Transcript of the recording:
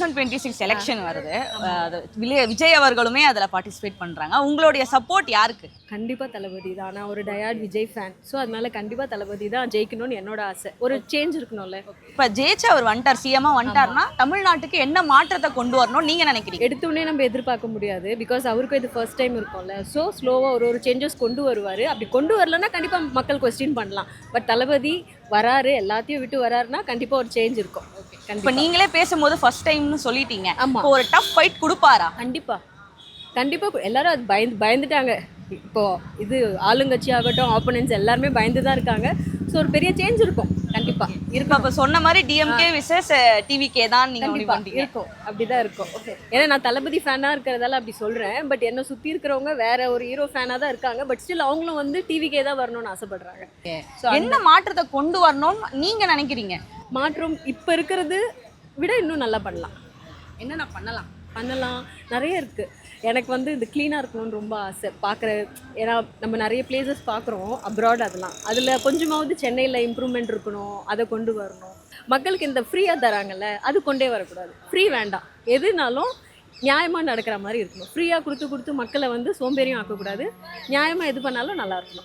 2026 election வருது. விஜய் அவர்களுமே அதில் participate பண்ணுறாங்க. உங்களுடைய சப்போர்ட் யாருக்கு? கண்டிப்பாக தளபதி தான். நான் ஒரு டயார்ட் விஜய் ஃபேன். ஸோ அதனால கண்டிப்பாக தளபதி தான் ஜெயிக்கணும்னு என்னோட ஆசை. ஒரு சேஞ்ச் இருக்கணும்ல. இப்போ ஜெயிச்சு அவர் வந்துட்டார், சிஎம்மா வந்துட்டார்னா தமிழ்நாட்டுக்கு என்ன மாற்றத்தை கொண்டு வரணும்னு நீங்கள் நினைக்கிறீங்க? எடுத்தோடனே நம்ம எதிர்பார்க்க முடியாது. பிகாஸ் அவருக்கும் இது ஃபர்ஸ்ட் டைம் இருக்கும்ல. ஸோ ஸ்லோவாக ஒரு சேஞ்சஸ் கொண்டு வருவார். அப்படி கொண்டு வரலன்னா கண்டிப்பாக மக்கள் கொஸ்டின் பண்ணலாம். பட் தளபதி வராரு, எல்லாத்தையும் விட்டு வராருன்னா கண்டிப்பாக ஒரு சேஞ்ச் இருக்கும். இப்போ நீங்களே பேசும்போது ஃபர்ஸ்ட் டைம்னு சொல்லிட்டீங்க. ஆமாம், ஒரு டஃப் ஃபைட் கொடுப்பாரா? கண்டிப்பாக எல்லாரும் அது பயந்துட்டாங்க. இப்போது இது ஆளுங்கட்சி ஆகட்டும், ஆப்போனன்ட்ஸ் எல்லாருமே பயந்து தான் இருக்காங்க. ஸோ ஒரு பெரிய சேஞ்ச் இருக்கும் கண்டிப்பாக இருக்கும். அப்போ சொன்ன மாதிரி டிஎம்கே விசஸ் டிவிகே தான் நீங்கள் இருக்கும். அப்படி தான் இருக்கும். ஏன்னா நான் தளபதி ஃபேனாக இருக்கிறதால அப்படி சொல்கிறேன். பட் என்னை சுற்றி இருக்கிறவங்க வேற ஒரு ஹீரோ ஃபேனாக தான் இருக்காங்க. பட் ஸ்டில் அவங்களும் வந்து டிவிக்கே தான் வரணும்னு ஆசைப்படுறாங்க. ஸோ என்ன மாற்றத்தை கொண்டு வரணும்னு நீங்கள் நினைக்கிறீங்க? மாற்றம் இப்போ இருக்கிறது விட இன்னும் நல்லா பண்ணலாம். என்னென்ன பண்ணலாம் நிறைய இருக்குது. எனக்கு வந்து இந்த க்ளீனாக இருக்கணும்னு ரொம்ப ஆசை பார்க்குற. ஏன்னா நம்ம நிறைய பிளேசஸ் பார்க்குறோம் அப்ராட். அதில் கொஞ்சமாவது சென்னையில் இம்ப்ரூவ்மெண்ட் இருக்கணும். அதை கொண்டு வரணும். மக்களுக்கு இந்த ஃப்ரீயாக தராங்கல்ல, அது கொண்டே வரக்கூடாது. ஃப்ரீ வேண்டாம். எதுனாலும் நியாயமாக நடக்கிற மாதிரி இருக்கணும். ஃப்ரீயாக கொடுத்து மக்களை வந்து சோம்பேறியும் ஆக்கக்கூடாது. நியாயமாக எது பண்ணாலும் நல்லா இருக்கணும்.